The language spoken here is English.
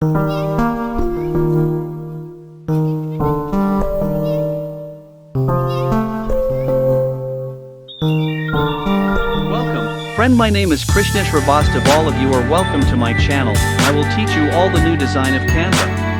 Welcome, friend. My name is Krishna. All of you are welcome to my channel. I will teach you all the new design of Canva.